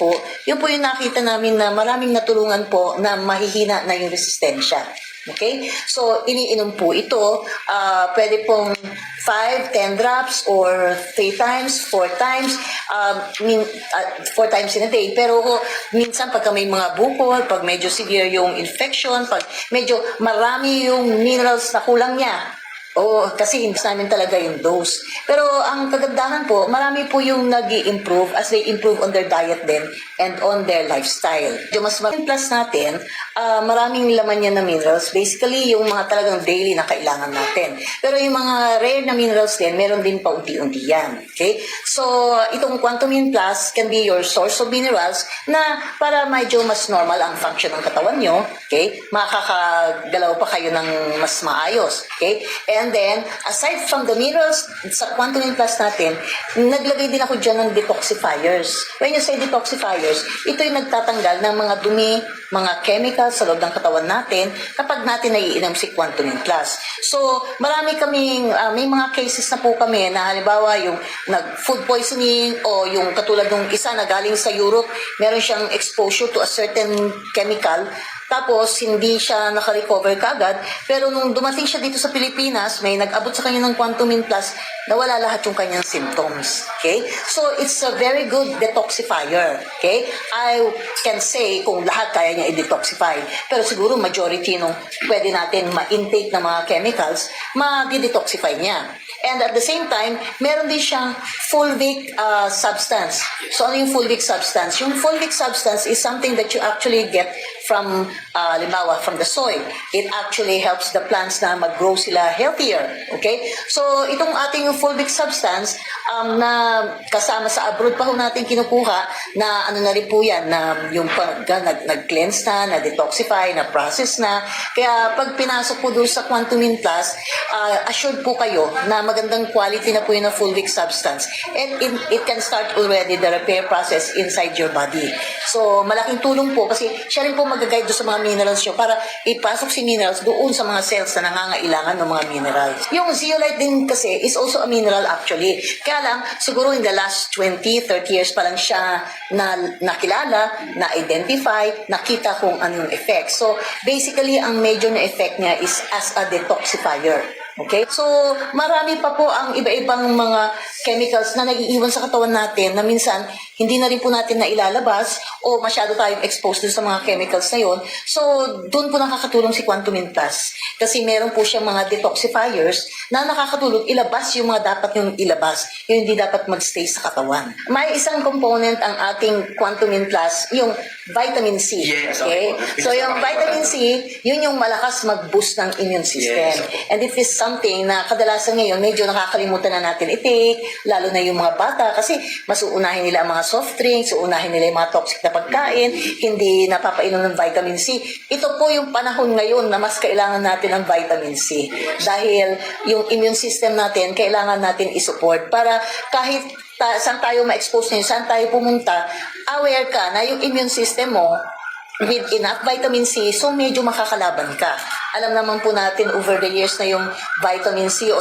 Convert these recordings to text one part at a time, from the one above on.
po, yun po yung nakita namin na maraming natulungan po na mahihina na yung resistensya. Okay? So, iniinom po ito. Pwede pong 5, 10 drops or 3 times, 4 times, 4 times in a day. Pero minsan pagka may mga bukol, pag medyo severe yung infection, pag medyo marami yung minerals na kulang niya, kasi hindi namin talaga yung dose. Pero ang kagandahan po, marami po yung nag-i-improve as they improve on their diet din and on their lifestyle. Yung mas plus natin, maraming laman yan na minerals. Basically, yung mga talagang daily na kailangan natin. Pero yung mga rare na minerals din, meron din pa unti-unti yan. Okay? So, itong Quantumin Plus can be your source of minerals na para medyo mas normal ang function ng katawan nyo. Okay? Makakagalaw pa kayo ng mas maayos. Okay? And then, aside from the minerals, sa Quantumin Plus natin, naglagay din ako dyan ng detoxifiers. When you say detoxifiers, ito yung nagtatanggal ng mga dumi, mga chemicals sa loob ng katawan natin kapag natin naiinom si Quantumin Plus. So, marami kaming, may mga cases na po kami na halimbawa yung food poisoning o yung katulad ng isa na galing sa Europe, meron siyang exposure to a certain chemical. Tapos, hindi siya nakarecover kagad. Pero nung dumating siya dito sa Pilipinas, may nag-abot sa kanya ng Quantumin Plus, nawala lahat yung kanyang symptoms. Okay? So, it's a very good detoxifier. Okay? I can say kung lahat kaya niya i-detoxify. Pero siguro majority nung pwede natin ma-intake ng mga chemicals, ma-detoxify niya. And at the same time, meron din siyang fulvic substance. So, ano yung fulvic substance? Yung fulvic substance is something that you actually get from, limbawa, from the soil. It actually helps the plants na mag-grow sila healthier. Okay? So, itong ating fulvic substance na kasama sa abroad pa ho natin kinukuha na ano na rin po yan, na yung nag-cleanse na, na-detoxify, na-process na. Kaya pag pinasok po doon sa Quantumin Plus, assured po kayo na magandang quality na po yun ng fulvic substance. And it can start already the repair process inside your body. So, malaking tulong po kasi siya rin po mag-guide doon sa mga minerals nyo para ipasok si minerals doon sa mga cells na nangangailangan ng mga minerals. Yung zeolite din kasi is also a mineral actually. Kaya lang, siguro in the last 20, 30 years pa lang siya nakilala, na-identify, nakita kung anong effect. So, basically, ang major na effect niya is as a detoxifier. Okay? So, marami pa po ang iba-ibang mga chemicals na nag-iiwan sa katawan natin na minsan hindi na rin po natin na ilalabas o masyado tayong exposed dun sa mga chemicals na yon. So, doon po nakakatulong si Quantumin Plus. Kasi meron po siyang mga detoxifiers na nakakatulong ilabas yung mga dapat yung ilabas, yung hindi dapat magstay sa katawan. May isang component ang ating Quantumin Plus, yung vitamin C. Yes, okay? So, yung vitamin C, yun yung malakas mag-boost ng immune system. Yes. And it is something na kadalasan ngayon medyo nakakalimutan na natin i-take, lalo na yung mga bata kasi mas uunahin nila ang mga soft drinks, uunahin nila yung mga toxic na pagkain, hindi napapainom ng vitamin C. Ito po yung panahon ngayon na mas kailangan natin ng vitamin C. Dahil yung immune system natin, kailangan natin i-support para kahit saan tayo ma-expose ngayon, saan tayo pumunta, aware ka na yung immune system mo with enough vitamin C, so medyo makakalaban ka. Alam naman po natin over the years na yung vitamin C o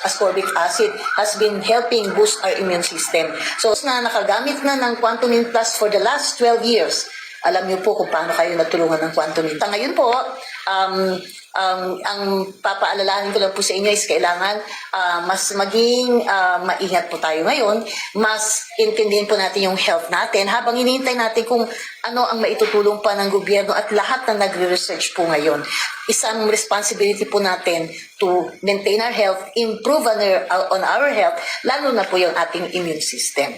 ascorbic acid has been helping boost our immune system. So, na nakagamit na ng Quantumin Plus for the last 12 years, alam niyo po kung paano kayo natulungan ng Quantumin. Ngayon po, ang papaalalahanin ko lang po sa inyo is kailangan mas maging maingat po tayo ngayon, mas intindihin po natin yung health natin habang hinihintay natin kung ano ang maitutulong pa ng gobyerno at lahat na nagre-research po ngayon. Isang responsibility po natin to maintain our health, improve on our health, lalo na po yung ating immune system.